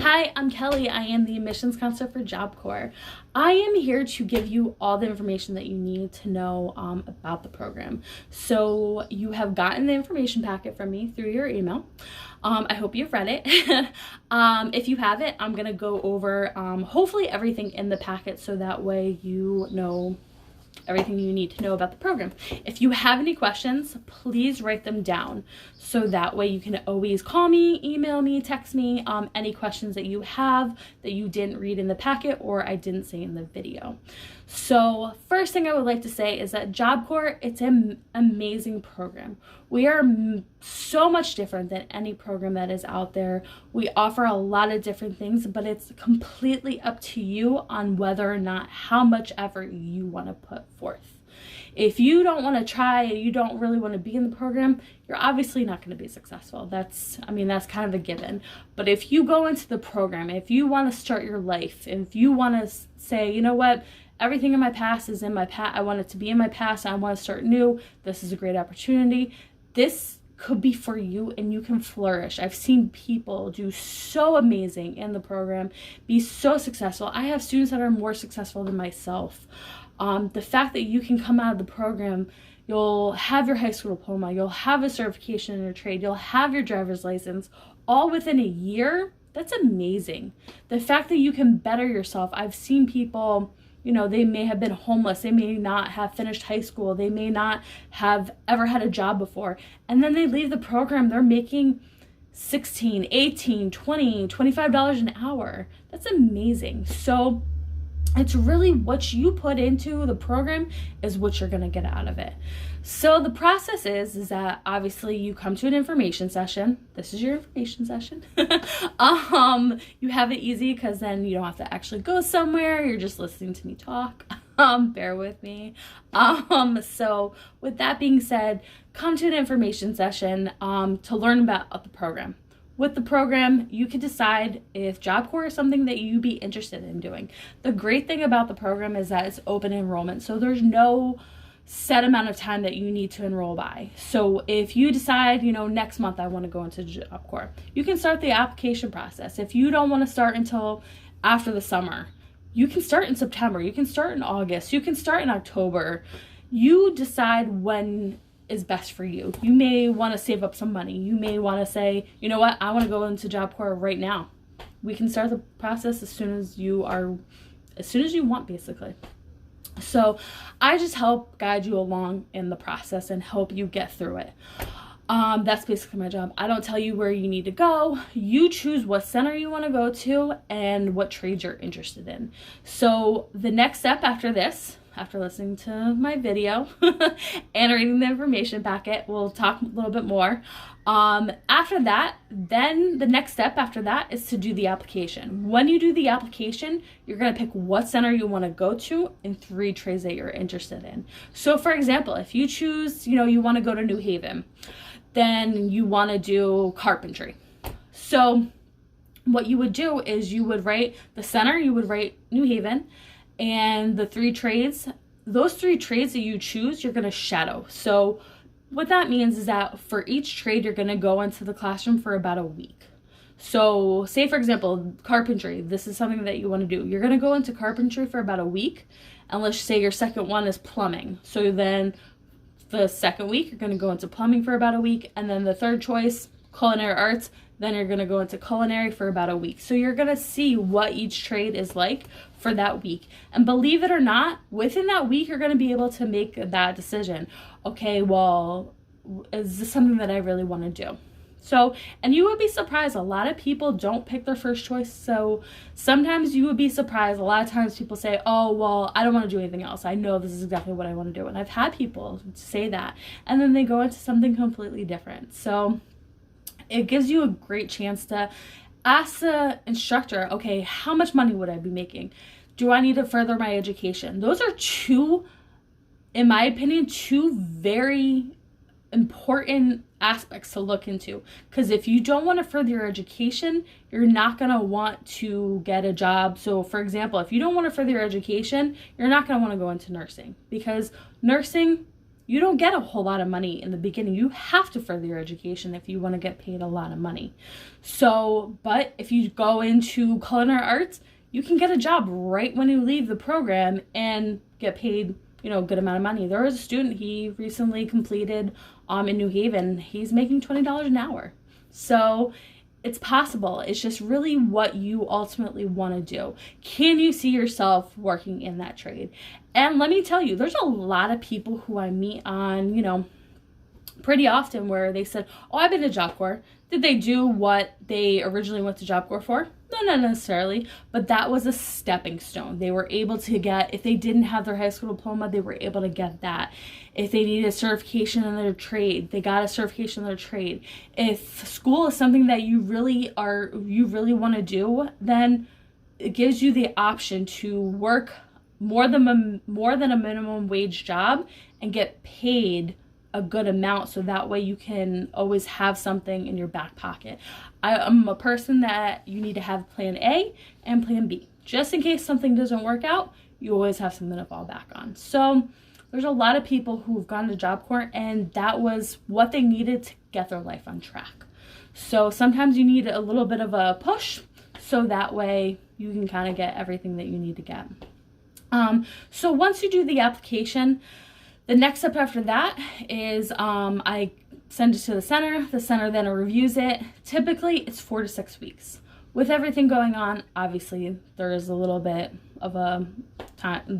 Hi, I'm Kelly. I am the admissions counselor for Job Corps. I am here to give you all the information that you need to know about the program. So you have gotten the information packet from me through your email. I hope you've read it. If you haven't, I'm going to go over hopefully everything in the packet so that way you know everything you need to know about the program. If you have any questions, please write them down so that way you can always call me, email me, text me any questions that you have that you didn't read in the packet or I didn't say in the video. So first thing I would like to say is that Job Corps, it's an amazing program. We are so much different than any program that is out there. We offer a lot of different things, but it's completely up to you on whether or not how much effort you want to put forth. If you don't want to try and you don't really want to be in the program, you're obviously not going to be successful. That's kind of a given. But if you go into the program, if you want to start your life, if you want to say, you know what, everything in my past is in my past, I want it to be in my past, I want to start new, this is a great opportunity. This could be for you and you can flourish. I've seen people do so amazing in the program, be so successful. I have students that are more successful than myself. The fact that you can come out of the program, you'll have your high school diploma, you'll have a certification in your trade, you'll have your driver's license all within a year, that's amazing. The fact that you can better yourself, I've seen people, you know, they may have been homeless, they may not have finished high school, they may not have ever had a job before, and then they leave the program, they're making $16, $18, $20, $25 an hour. That's amazing. So it's really what you put into the program is what you're going to get out of it. So the process is that obviously you come to an information session. This is your information session. You have it easy because then you don't have to actually go somewhere. You're just listening to me talk. Bear with me. So with that being said, come to an information session to learn about the program. With the program, you can decide if Job Corps is something that you'd be interested in doing. The great thing about the program is that it's open enrollment, so there's no set amount of time that you need to enroll by. So if you decide, you know, next month I want to go into Job Corps, you can start the application process. If you don't want to start until after the summer, you can start in September, you can start in August, you can start in October. You decide when is best for you. You may want to save up some money. You may want to say, you know what, I want to go into Job Corps right now. We can start the process as soon as you want, basically. So I just help guide you along in the process and help you get through it. That's basically my job. I don't tell you where you need to go. You choose what center you want to go to and what trades you're interested in. So the next step after this, after listening to my video and reading the information packet, we'll talk a little bit more. After that, then the next step after that is to do the application. When you do the application, you're going to pick what center you want to go to and 3 trades that you're interested in. So for example, if you choose, you know, you want to go to New Haven, then you want to do carpentry. So what you would do is you would write the center, you would write New Haven, and the 3 trades, those 3 trades that you choose, you're going to shadow. So what that means is that for each trade, you're going to go into the classroom for about a week. So say, for example, carpentry, this is something that you want to do. You're going to go into carpentry for about a week, and let's say your second one is plumbing. So then the second week, you're going to go into plumbing for about a week, and then the third choice, culinary arts, then you're going to go into culinary for about a week. So you're going to see what each trade is like for that week. And believe it or not, within that week, you're going to be able to make that decision. Okay, well, is this something that I really want to do? So, and you would be surprised, a lot of people don't pick their first choice. So sometimes you would be surprised. A lot of times people say, oh, well, I don't want to do anything else. I know this is exactly what I want to do. And I've had people say that. And then they go into something completely different. So it gives you a great chance to ask the instructor, okay, how much money would I be making? Do I need to further my education? Those are 2, in my opinion, 2 very important aspects to look into. Because if you don't want to further your education, you're not going to want to get a job. So for example, if you don't want to further your education, you're not going to want to go into nursing, because nursing, you don't get a whole lot of money in the beginning. You have to further your education if you want to get paid a lot of money. So, but if you go into culinary arts, you can get a job right when you leave the program and get paid, a good amount of money. There was a student, he recently completed in New Haven. He's making $20 an hour. So it's possible. It's just really what you ultimately want to do. Can you see yourself working in that trade? And let me tell you, there's a lot of people who I meet on, pretty often where they said, oh, I've been to Job Corps. Did they do what they originally went to Job Corps for? No, not necessarily, but that was a stepping stone. They were able to get, if they didn't have their high school diploma, they were able to get that. If they needed a certification in their trade, they got a certification in their trade. If school is something that you really want to do, then it gives you the option to work more than a minimum wage job and get paid a good amount, so that way you can always have something in your back pocket. I am a person that you need to have plan A and plan B. Just in case something doesn't work out, you always have something to fall back on. So there's a lot of people who've gone to Job Corps and that was what they needed to get their life on track. So sometimes you need a little bit of a push so that way you can kind of get everything that you need to get. So once you do the application, the next step after that is I send it to the center. The center then reviews it. Typically, it's 4 to 6 weeks. With everything going on, obviously, there is a little bit of a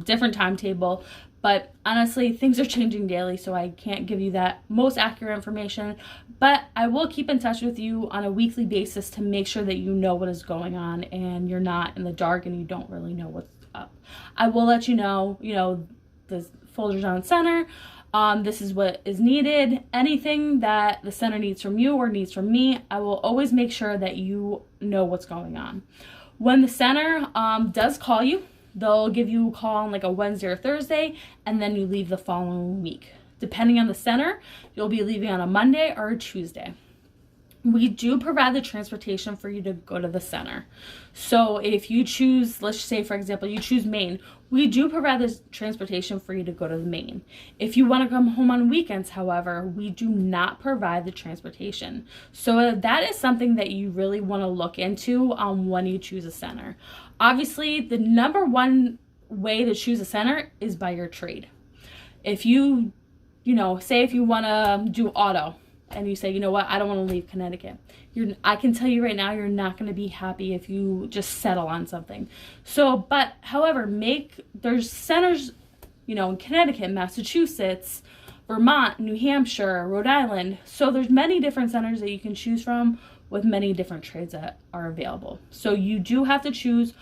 different timetable. But honestly, things are changing daily, so I can't give you that most accurate information. But I will keep in touch with you on a weekly basis to make sure that you know what is going on and you're not in the dark and you don't really know what's up. I will let you know, the folders on center. This is what is needed. Anything that the center needs from you or needs from me, I will always make sure that you know what's going on. When the center does call you, they'll give you a call on like a Wednesday or Thursday, and then you leave the following week. Depending on the center, you'll be leaving on a Monday or a Tuesday. We do provide the transportation for you to go to the center. So if you choose, let's say for example, you choose Maine, we do provide this transportation for you to go to the Maine. If you want to come home on weekends, however, we do not provide the transportation. So that is something that you really want to look into when you choose a center. Obviously, the number one way to choose a center is by your trade. If you say if you want to do auto, and you say, you know what, I don't want to leave Connecticut. I can tell you right now, you're not going to be happy if you just settle on something. So, but however, there's centers, in Connecticut, Massachusetts, Vermont, New Hampshire, Rhode Island. So there's many different centers that you can choose from with many different trades that are available. So you do have to choose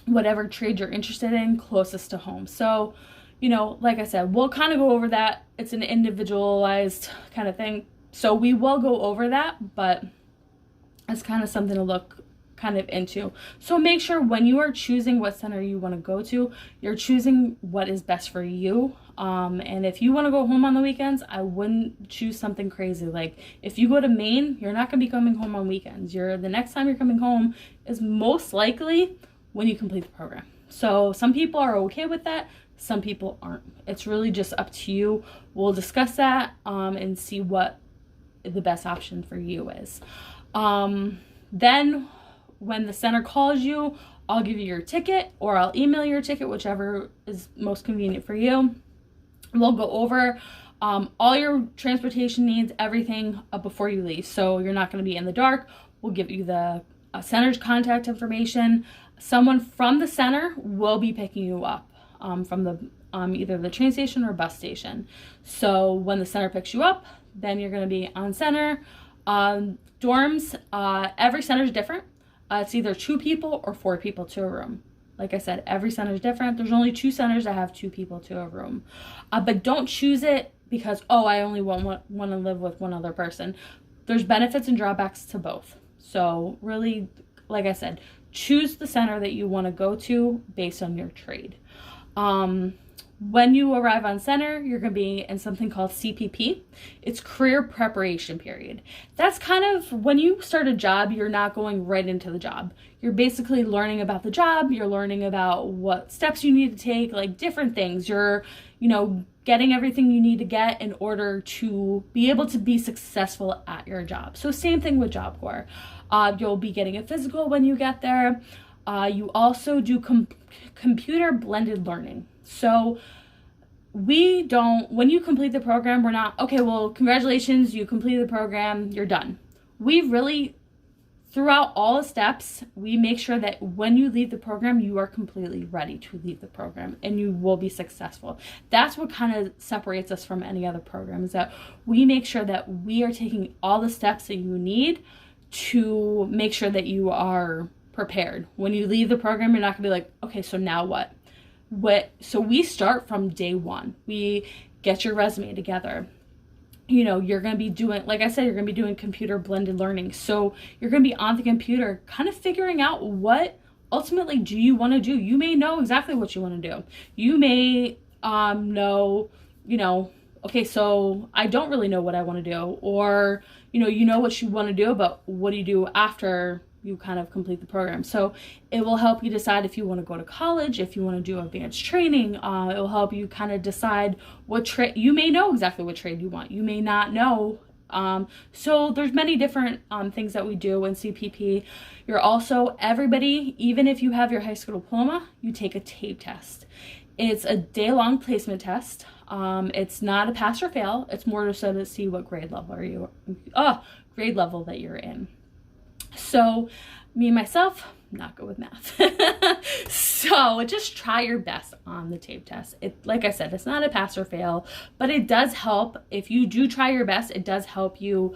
whatever trade you're interested in closest to home. So, like I said, we'll kind of go over that. It's an individualized kind of thing. So we will go over that, but it's kind of something to look kind of into. So make sure when you are choosing what center you want to go to, you're choosing what is best for you. And if you want to go home on the weekends, I wouldn't choose something crazy. Like if you go to Maine, you're not going to be coming home on weekends. The next time you're coming home is most likely when you complete the program. So some people are okay with that. Some people aren't. It's really just up to you. We'll discuss that and see what the best option for you is. Then when the center calls you, I'll give you your ticket or I'll email your ticket, whichever is most convenient for you. We'll go over all your transportation needs, everything before you leave. So you're not going to be in the dark. We'll give you the center's contact information. Someone from the center will be picking you up from the either the train station or bus station. So when the center picks you up, then you're going to be on center. Dorms, every center is different. It's either 2 people or 4 people to a room. Like I said, every center is different. There's only 2 centers that have 2 people to a room. But don't choose it because, I only want to live with one other person. There's benefits and drawbacks to both. So really, like I said, choose the center that you want to go to based on your trade. When you arrive on center, you're going to be in something called CPP. It's career preparation period. That's kind of when you start a job, you're not going right into the job. You're basically learning about the job. You're learning about what steps you need to take, like different things. You're, getting everything you need to get in order to be able to be successful at your job. So same thing with Job Corps. You'll be getting a physical when you get there. You also do computer blended learning. So when you complete the program, we're not, okay, well, congratulations, you completed the program, you're done. We really, throughout all the steps, we make sure that when you leave the program, you are completely ready to leave the program and you will be successful. That's what kind of separates us from any other program, is that we make sure that we are taking all the steps that you need to make sure that you are prepared. When you leave the program, you're not gonna be like, okay, so now what? So we start from day one. We get your resume together. You're going to be doing, like I said, you're going to be doing computer blended learning. So you're going to be on the computer kind of figuring out what ultimately do you want to do. You may know exactly what you want to do. You may know, okay, so I don't really know what I want to do. Or, you know what you want to do, but what do you do after you kind of complete the program? So it will help you decide if you want to go to college, if you want to do advanced training. It will help you kind of decide what trade. You may know exactly what trade you want. You may not know. So there's many different things that we do in CPP. You're also, everybody, even if you have your high school diploma, you take a TABE test. It's a day-long placement test. It's not a pass or fail. It's more so to see what grade level that you're in. So me, myself, not good with math. So just try your best on the TABE test. Like I said, it's not a pass or fail, but it does help. If you do try your best, it does help you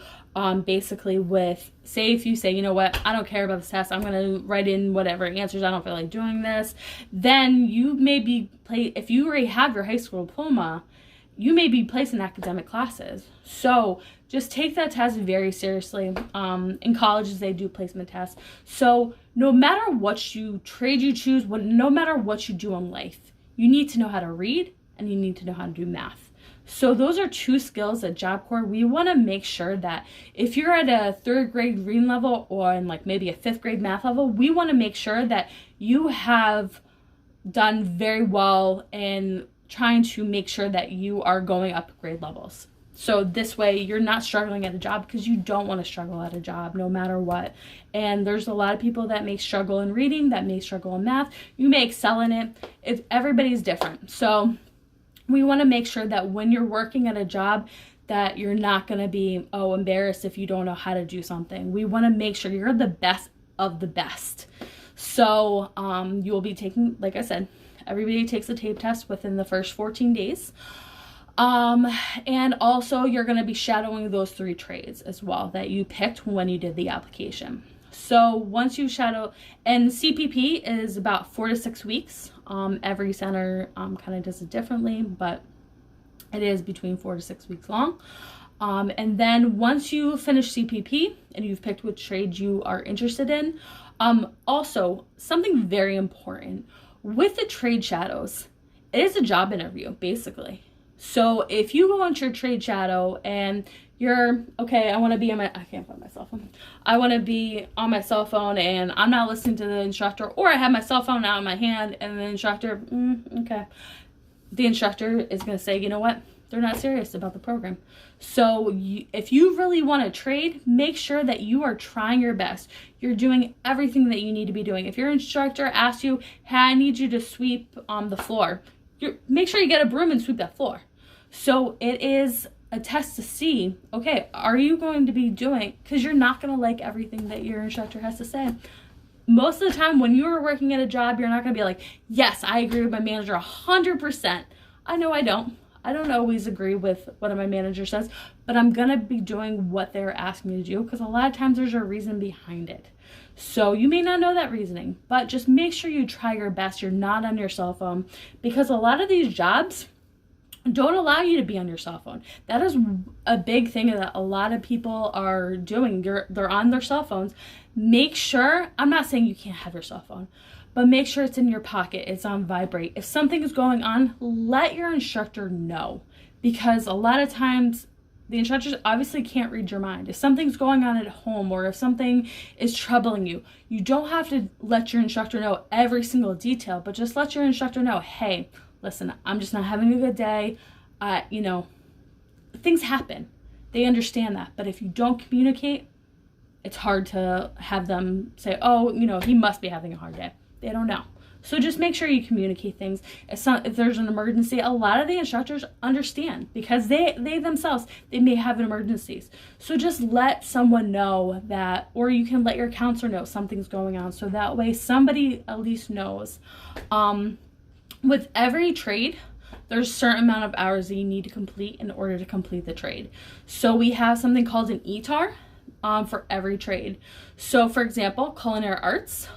basically with, say if you say, you know what, I don't care about this test, I'm going to write in whatever answers, I don't feel like doing this, then you may be, if you already have your high school diploma, you may be placed in academic classes. So just take that test very seriously. In colleges, they do placement tests. So no matter what trade you choose, no matter what you do in life, you need to know how to read and you need to know how to do math. So those are two skills at Job Corps. We want to make sure that if you're at a 3rd grade reading level or in like maybe a 5th grade math level, we want to make sure that you have done very well in trying to make sure that you are going up grade levels. So this way you're not struggling at a job, because you don't want to struggle at a job no matter what. And there's a lot of people that may struggle in reading, that may struggle in math. You may excel in it. Everybody's different. So we want to make sure that when you're working at a job, that you're not going to be, embarrassed if you don't know how to do something. We want to make sure you're the best of the best. So you'll be taking, like I said, everybody takes a TABE test within the first 14 days. And also you're going to be shadowing those 3 trades as well that you picked when you did the application. So once you shadow, and CPP is about 4 to 6 weeks. Every center kind of does it differently, but it is between 4 to 6 weeks long. And then once you finish CPP and you've picked which trade you are interested in, also something very important with the trade shadows, it is a job interview basically. So if you go into your trade shadow and you're, okay, I want to be on I can't find my cell phone. I want to be on my cell phone and I'm not listening to the instructor, or I have my cell phone out in my hand and the instructor, okay. The instructor is going to say, you know what? They're not serious about the program. So if you really want to trade, make sure that you are trying your best. You're doing everything that you need to be doing. If your instructor asks you, hey, I need you to sweep the floor, make sure you get a broom and sweep that floor. So it is a test to see, okay, are you going to be doing, because you're not going to like everything that your instructor has to say. Most of the time when you are working at a job, you're not going to be like, yes, I agree with my manager 100%. I know I don't. I don't always agree with what my manager says, but I'm going to be doing what they're asking me to do, because a lot of times there's a reason behind it. So you may not know that reasoning, but just make sure you try your best. You're not on your cell phone, because a lot of these jobs don't allow you to be on your cell phone. That is a big thing that a lot of people are doing. They're on their cell phones. Make sure, I'm not saying you can't have your cell phone, but make sure it's in your pocket, it's on vibrate. If something is going on, let your instructor know, because a lot of times the instructors obviously can't read your mind. If something's going on at home, or if something is troubling you, you don't have to let your instructor know every single detail, but just let your instructor know, hey, listen, I'm just not having a good day. Things happen. They understand that. But if you don't communicate, it's hard to have them say, oh, he must be having a hard day. They don't know. So just make sure you communicate things. If there's an emergency, a lot of the instructors understand, because they themselves, they may have emergencies. So just let someone know that, or you can let your counselor know something's going on. So that way somebody at least knows. With every trade, there's a certain amount of hours that you need to complete in order to complete the trade. So we have something called an ETAR for every trade. So for example, culinary arts,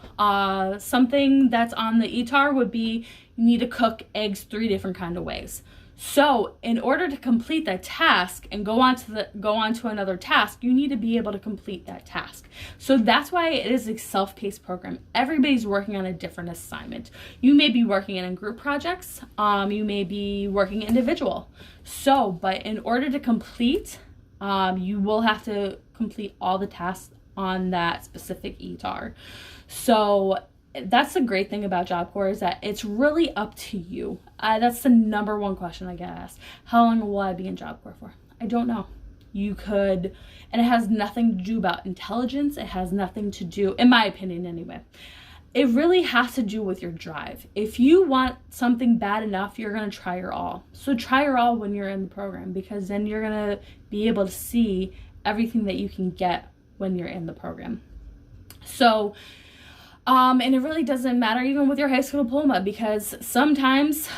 something that's on the ETAR would be you need to cook eggs 3 different kind of ways. So in order to complete that task and go on to another task, you need to be able to complete that task. So that's why it is a self-paced program. Everybody's working on a different assignment. You may be working in group projects, you may be working individual. So, but in order to complete, you will have to complete all the tasks on that specific ETAR. So that's the great thing about Job Corps, is that it's really up to you. That's the number one question I get asked. How long will I be in Job Corps for? I don't know. You could, and it has nothing to do about intelligence. It has nothing to do, in my opinion anyway, it really has to do with your drive. If you want something bad enough, you're going to try your all. So try your all when you're in the program, because then you're going to be able to see everything that you can get when you're in the program. So, and it really doesn't matter even with your high school diploma, because sometimes,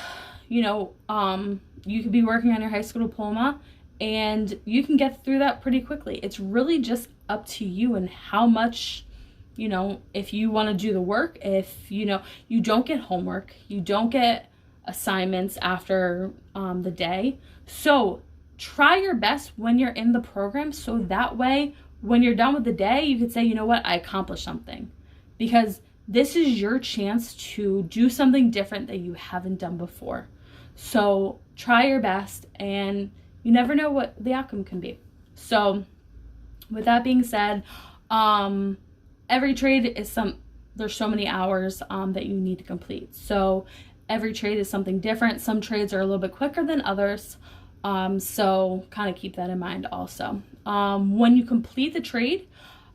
you could be working on your high school diploma and you can get through that pretty quickly. It's really just up to you and how much, if you want to do the work, if, you don't get homework, you don't get assignments after the day. So try your best when you're in the program, so that way when you're done with the day, you could say, you know what, I accomplished something. Because this is your chance to do something different that you haven't done before. So try your best, and you never know what the outcome can be. So with that being said, every trade is there's so many hours that you need to complete. So every trade is something different. Some trades are a little bit quicker than others. So kind of keep that in mind also. When you complete the trade,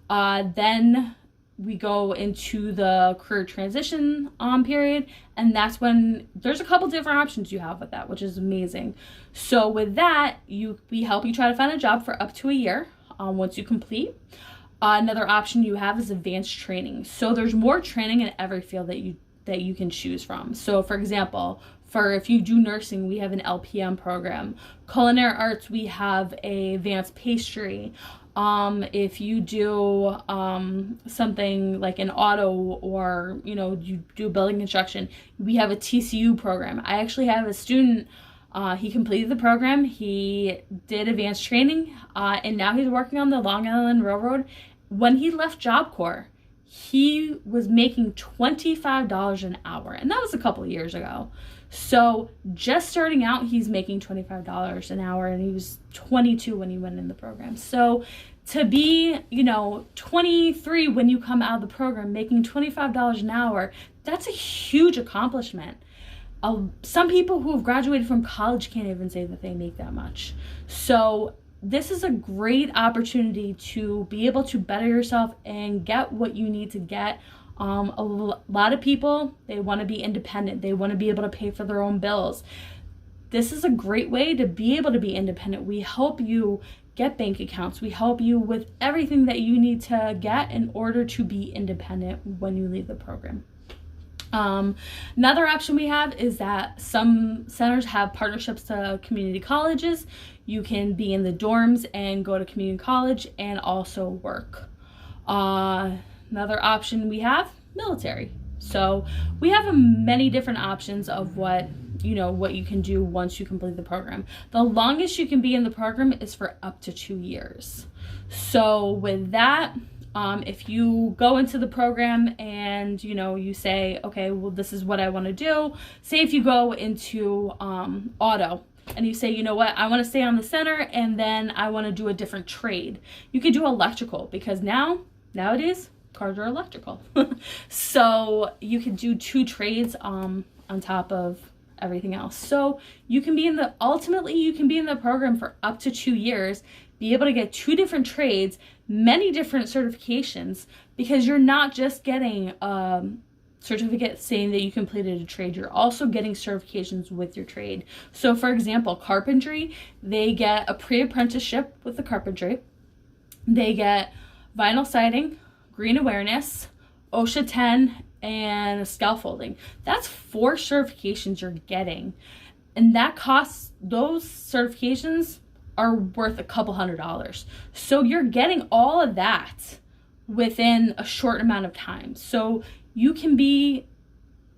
then we go into the career transition period, and that's when there's a couple different options you have with that, which is amazing. So with that, we help you try to find a job for up to a year once you complete. Another option you have is advanced training. So there's more training in every field that you can choose from. So for example, if you do nursing, we have an LPN program. Culinary arts, we have a advanced pastry. If you do something like an auto, or you do building construction, we have a TCU program. I actually have a student, he completed the program, he did advanced training, and now he's working on the Long Island Railroad. When he left Job Corps, he was making $25 an hour, and that was a couple of years ago. So just starting out, he's making $25 an hour, and he was 22 when he went in the program. So to be, 23 when you come out of the program making $25 an hour, that's a huge accomplishment. Some people who have graduated from college can't even say that they make that much. So this is a great opportunity to be able to better yourself and get what you need to get. A lot of people, they want to be independent. They want to be able to pay for their own bills. This is a great way to be able to be independent. We help you get bank accounts. We help you with everything that you need to get in order to be independent when you leave the program. Another option we have is that some centers have partnerships to community colleges. You can be in the dorms and go to community college and also work. Another option we have, military. So we have many different options of what you can do once you complete the program. The longest you can be in the program is for up to 2 years. So with that, If you go into the program and, you say, okay, well, this is what I want to do. Say if you go into auto and you say, you know what, I want to stay on the center and then I want to do a different trade. You could do electrical because nowadays, cars are electrical. So you could do 2 trades on top of everything else. So you can be in the program for up to 2 years, be able to get 2 different trades, many different certifications, because you're not just getting a certificate saying that you completed a trade, you're also getting certifications with your trade. So for example, carpentry, they get a pre-apprenticeship with the carpentry. They get vinyl siding, green awareness, OSHA 10, and scaffolding. That's 4 certifications you're getting. And those certifications are worth a couple $100s. So you're getting all of that within a short amount of time. So you can be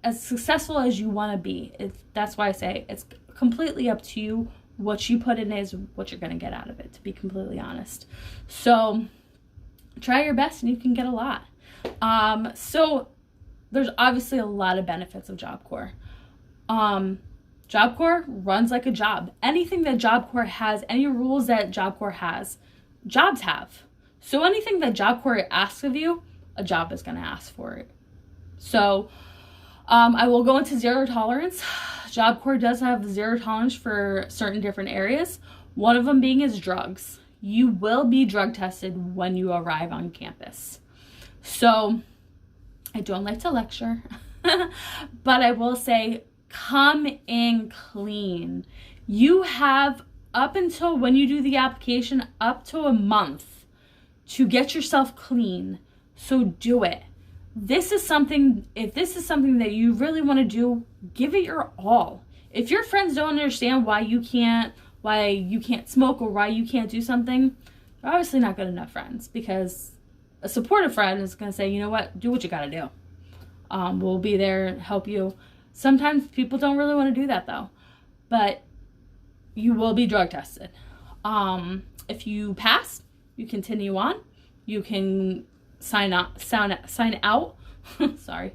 as successful as you want to be. That's why I say it's completely up to you. What you put in is what you're going to get out of it, to be completely honest. So try your best and you can get a lot. So there's obviously a lot of benefits of Job Corps. Job Corps runs like a job. Anything that Job Corps has, any rules that Job Corps has, jobs have. So anything that Job Corps asks of you, a job is going to ask for it. So I will go into zero tolerance. Job Corps does have zero tolerance for certain different areas. One of them being is drugs. You will be drug tested when you arrive on campus. So I don't like to lecture, but I will say, come in clean. You have up until when you do the application, up to a month to get yourself clean. So do it. If this is something that you really want to do, give it your all. If your friends don't understand why you can't smoke or why you can't do something, they're obviously not good enough friends, because a supportive friend is going to say, you know what, do what you got to do. We'll be there and help you. Sometimes people don't really want to do that though, but you will be drug tested. If you pass, you continue on. You can sign out. Sorry.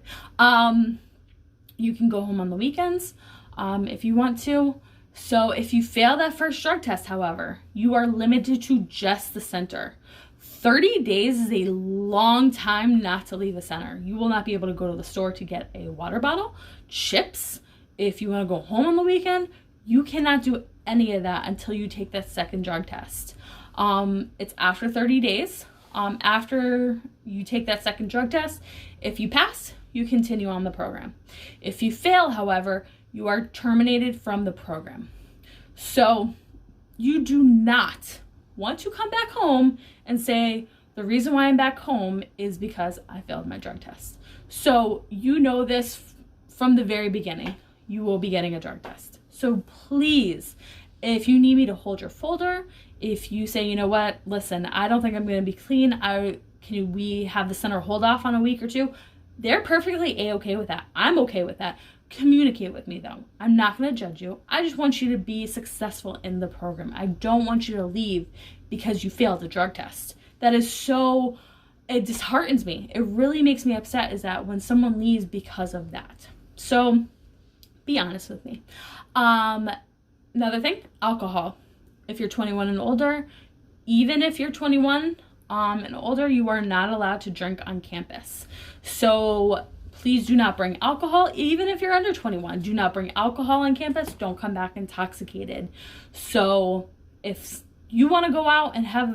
You can go home on the weekends if you want to. So if you fail that first drug test, however, you are limited to just the center. 30 days is a long time not to leave a center. You will not be able to go to the store to get a water bottle, chips. If you want to go home on the weekend, you cannot do any of that until you take that second drug test. It's after 30 days. After you take that second drug test, if you pass, you continue on the program. If you fail, however, you are terminated from the program. So you do not want to come back home and say, the reason why I'm back home is because I failed my drug test. So you know this from the very beginning. You will be getting a drug test. So please, if you need me to hold your folder, if you say, you know what, listen, I don't think I'm going to be clean, can we have the center hold off on a week or 2? They're perfectly A-okay with that. I'm okay with that. Communicate with me though. I'm not going to judge you. I just want you to be successful in the program. I don't want you to leave because you failed the drug test. That is so, it disheartens me. It really makes me upset is that when someone leaves because of that. So be honest with me. Another thing, alcohol. If you're 21 and older, even if you're 21 and older, you are not allowed to drink on campus. So please do not bring alcohol. Even if you're under 21, do not bring alcohol on campus. Don't come back intoxicated. So if you want to go out and have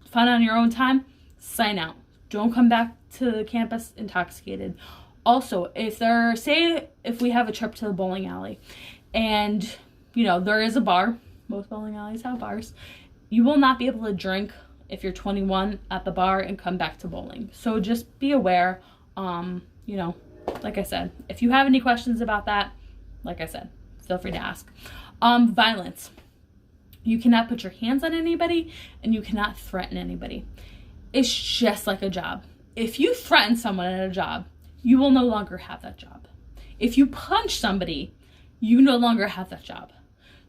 fun on your own time, sign out. Don't come back to the campus intoxicated. Also, if we have a trip to the bowling alley and, there is a bar, most bowling alleys have bars, you will not be able to drink if you're 21 at the bar and come back to bowling. So just be aware, like I said, if you have any questions about that, like I said, feel free to ask. Violence. You cannot put your hands on anybody and you cannot threaten anybody. It's just like a job. If you threaten someone at a job, you will no longer have that job. If you punch somebody, you no longer have that job.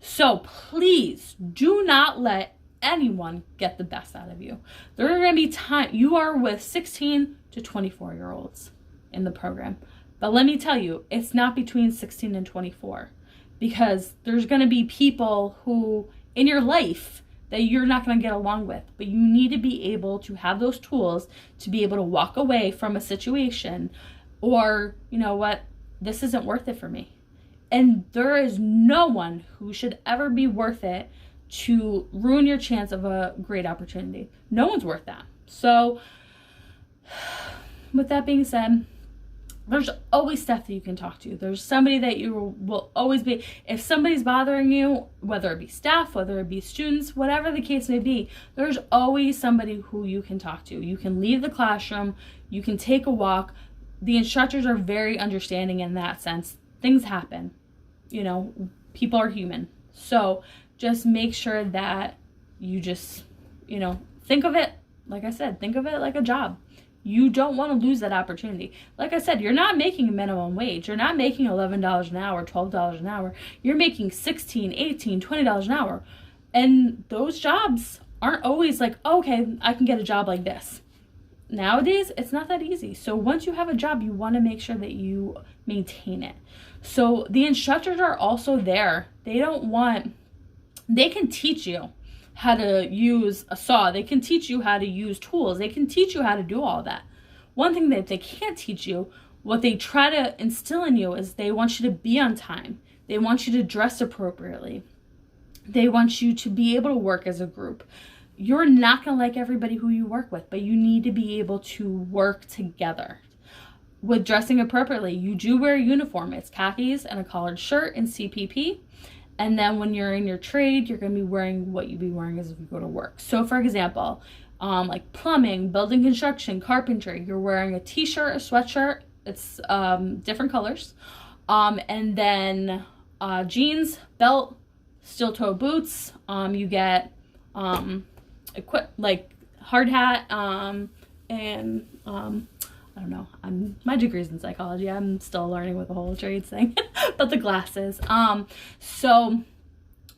So please do not let anyone get the best out of you. There are going to be time you are with 16 to 24-year-olds in the program. But let me tell you, it's not between 16 and 24, because there's going to be people who in your life that you're not going to get along with, but you need to be able to have those tools to be able to walk away from a situation, or, you know what, this isn't worth it for me. And there is no one who should ever be worth it to ruin your chance of a great opportunity. No one's worth that. So with that being said, there's always stuff that you can talk to. There's somebody that you will always be. If somebody's bothering you, whether it be staff, whether it be students, whatever the case may be, there's always somebody who you can talk to. You can leave the classroom, you can take a walk. The instructors are very understanding in that sense. Things happen. You know, people are human. So just make sure that you just, you know, think of it, like I said, think of it like a job. You don't want to lose that opportunity. Like I said, you're not making a minimum wage. You're not making $11 an hour, $12 an hour. You're making $16, $18, $20 an hour. And those jobs aren't always like, oh, okay, I can get a job like this. Nowadays, it's not that easy. So once you have a job, you want to make sure that you maintain it. So the instructors are also there. They can teach you how to use a saw. They can teach you how to use tools. They can teach you how to do all that. One thing that they can't teach you, what they try to instill in you, is they want you to be on time. They want you to dress appropriately. They want you to be able to work as a group. You're not going to like everybody who you work with, but you need to be able to work together. With dressing appropriately, you do wear a uniform. It's khakis and a collared shirt and CPP. And then when you're in your trade, you're going to be wearing what you'd be wearing as if you go to work. So for example, like plumbing, building construction, carpentry, you're wearing a t-shirt, a sweatshirt. It's different colors. And then jeans, belt, steel-toe boots. You get like hard hat, and I don't know. My degree's in psychology. I'm still learning with the whole trades thing, but the glasses. So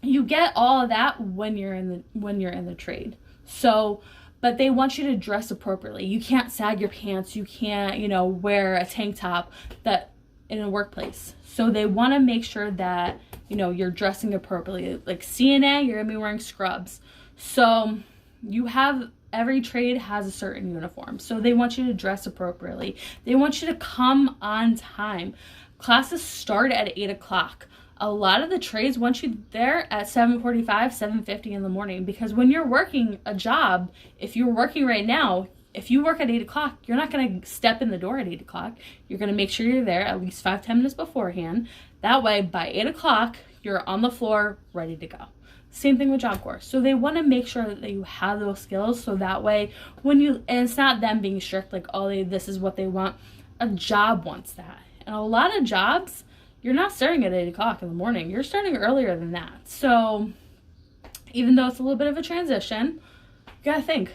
you get all of that when you're in the trade. So, but they want you to dress appropriately. You can't sag your pants. You can't, wear a tank top that in a workplace. So they want to make sure that, you're dressing appropriately. Like CNA, you're gonna be wearing scrubs. So every trade has a certain uniform. So they want you to dress appropriately. They want you to come on time. Classes start at 8 o'clock. A lot of the trades want you there at 7:45, 7:50 in the morning, because when you're working a job, if you're working right now, if you work at 8 o'clock, you're not going to step in the door at 8 o'clock. You're going to make sure you're there at least 5-10 minutes beforehand. That way, by 8 o'clock, you're on the floor, ready to go. Same thing with Job Corps. So they want to make sure that you have those skills, so that way and it's not them being strict, like, this is what they want. A job wants that. And a lot of jobs, you're not starting at 8 o'clock in the morning. You're starting earlier than that. So even though it's a little bit of a transition, you got to think,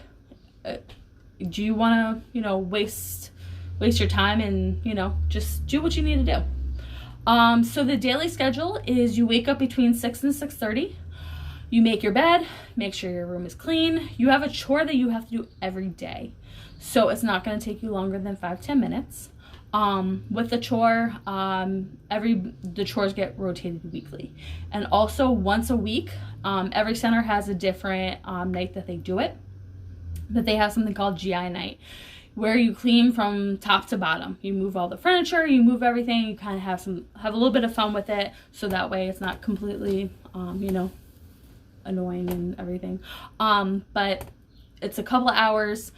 do you want to, waste your time and, just do what you need to do. So the daily schedule is you wake up between 6 and 6:30. You make your bed, make sure your room is clean. You have a chore that you have to do every day. So it's not going to take you longer than 5-10 minutes. With the chore, the chores get rotated weekly. And also once a week, every center has a different night that they do it. But they have something called GI night, where you clean from top to bottom. You move all the furniture, you move everything, you kind of have a little bit of fun with it, so that way it's not completely, annoying and everything. But it's a couple hours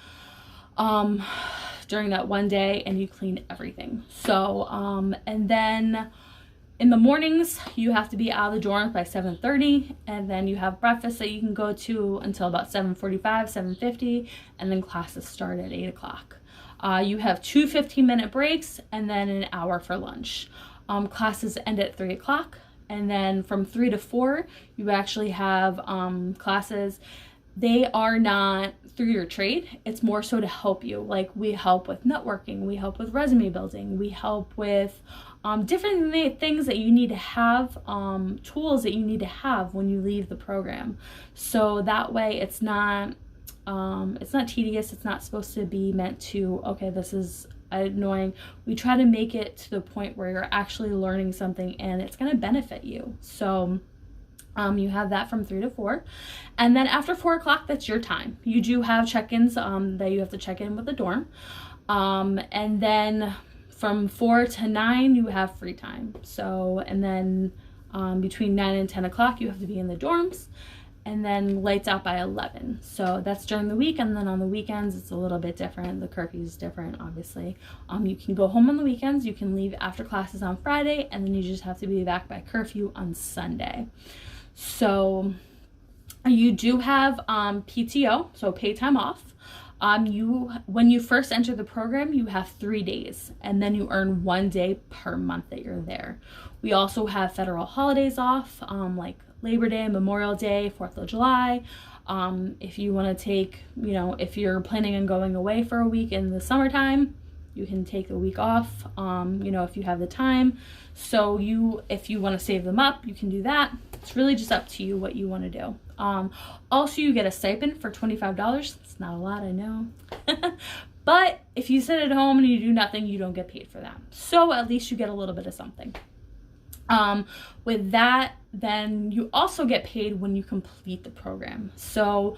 during that one day, and you clean everything. So and then in the mornings you have to be out of the dorms by 7:30, and then you have breakfast that you can go to until about 7:45, 7:50, and then classes start at 8 o'clock. You have 2 15-minute breaks and then an hour for lunch. Classes end at 3 o'clock. And then from 3 to 4, you actually have classes. They are not through your trade. It's more so to help you. Like, we help with networking. We help with resume building. We help with different things that you need to have, tools that you need to have when you leave the program. So that way it's not tedious. It's not supposed to be meant to, okay, this is annoying. We try to make it to the point where you're actually learning something and it's going to benefit you. So you have that from 3 to 4. And then after 4 o'clock, that's your time. You do have check-ins that you have to check in with the dorm. And then from 4 to 9, you have free time. So, and then between 9 and 10 o'clock, you have to be in the dorms. And then lights out by 11. So that's during the week. And then on the weekends, it's a little bit different. The curfew is different, obviously. You can go home on the weekends. You can leave after classes on Friday. And then you just have to be back by curfew on Sunday. So you do have PTO, so paid time off. When you first enter the program, you have 3 days, and then you earn 1 day per month that you're there. We also have federal holidays off, like Labor Day, Memorial Day, 4th of July. If you want to take, if you're planning on going away for a week in the summertime, you can take a week off, if you have the time. So if you want to save them up, you can do that. It's really just up to you what you want to do. Also, you get a stipend for $25. It's not a lot, I know. But if you sit at home and you do nothing, you don't get paid for that. So at least you get a little bit of something. With that, then you also get paid when you complete the program. So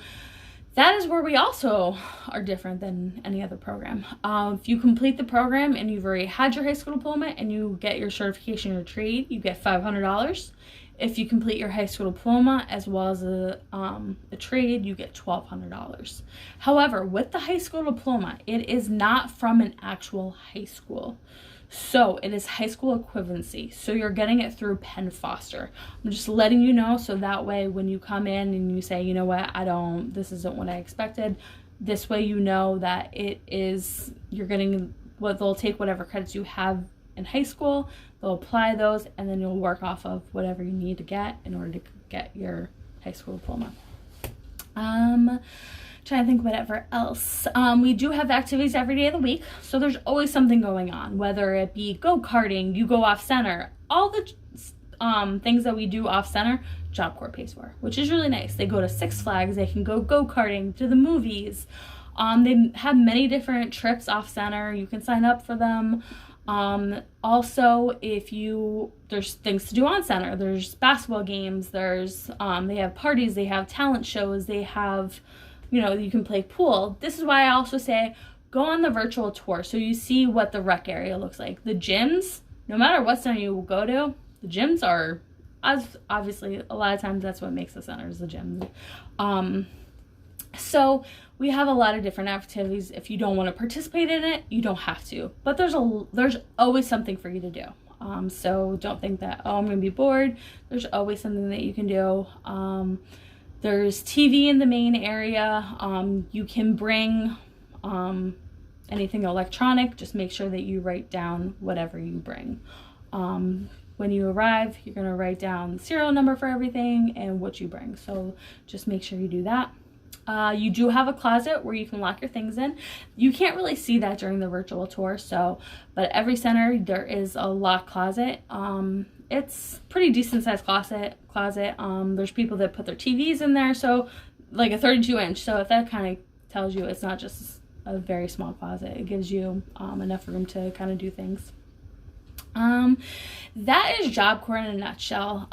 that is where we also are different than any other program. If you complete the program and you've already had your high school diploma and you get your certification or trade, you get $500. If you complete your high school diploma as well as a trade, you get $1,200. However, with the high school diploma, it is not from an actual high school. So it is high school equivalency. So you're getting it through Penn Foster. I'm just letting you know so that way when you come in and you say, you know what, this isn't what I expected. This way you know that you're getting they'll take whatever credits you have in high school, they'll apply those, and then you'll work off of whatever you need to get in order to get your high school diploma. Trying to think whatever else. We do have activities every day of the week, so there's always something going on, whether it be go-karting, you go off center, all the things that we do off center, Job Corps pays for, which is really nice. They go to Six Flags, they can go karting, to the movies. They have many different trips off center. You can sign up for them. Also, there's things to do on center. There's basketball games, they have parties, they have talent shows, they have, you can play pool. This is why I also say go on the virtual tour so you see what the rec area looks like. The gyms, no matter what center you go to, the gyms are, obviously, a lot of times that's what makes the center is the gym. So we have a lot of different activities. If you don't want to participate in it, you don't have to. But there's always something for you to do. So don't think that, I'm going to be bored. There's always something that you can do. There's TV in the main area. You can bring anything electronic. Just make sure that you write down whatever you bring. When you arrive, you're going to write down the serial number for everything and what you bring. So just make sure you do that. You do have a closet where you can lock your things in. You can't really see that during the virtual tour, but every center there is a locked closet. It's pretty decent sized closet. There's people that put their TVs in there, so like a 32-inch. So if that kind of tells you it's not just a very small closet, it gives you enough room to kind of do things. That is Job Corps in a nutshell.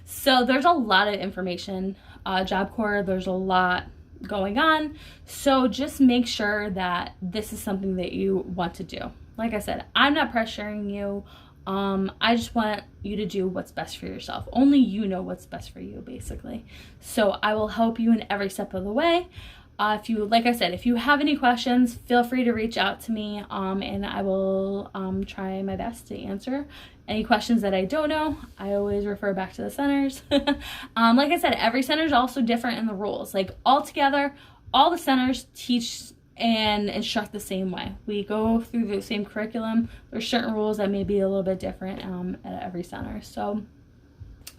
So there's a lot of information. Job Corps, there's a lot going on. So just make sure that this is something that you want to do. Like I said, I'm not pressuring you. I just want you to do what's best for yourself. Only you know what's best for you, basically. So I will help you in every step of the way. Like I said, if you have any questions, feel free to reach out to me, and I will try my best to answer any questions that I don't know. I always refer back to the centers. Like I said, every center is also different in the rules. Like altogether, all the centers teach and instruct the same way. We go through the same curriculum. There's certain rules that may be a little bit different at every center.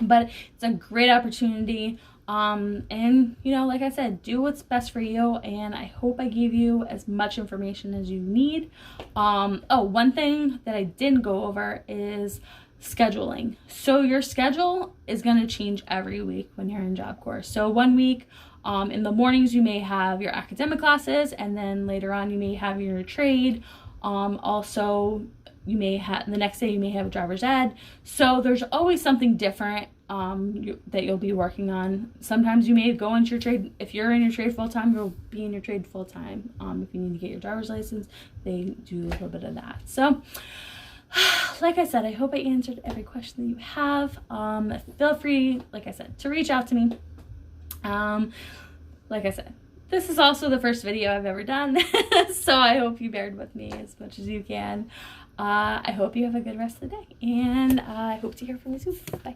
But it's a great opportunity. And you know, like I said, do what's best for you, and I hope I gave you as much information as you need. Oh, one thing that I didn't go over is scheduling. So your schedule is going to change every week when you're in Job Corps. So one week, in the mornings you may have your academic classes, and then later on you may have your trade. Also, you may have the next day you may have a driver's ed. So there's always something different that you'll be working on. Sometimes you may go into your trade. If you're in your trade full time, you'll be in your trade full time. If you need to get your driver's license, they do a little bit of that. So like I said, I hope I answered every question that you have. Feel free, like I said, to reach out to me. Like I said, this is also the first video I've ever done, so I hope you bared with me as much as you can. I hope you have a good rest of the day, and I hope to hear from you soon. Bye.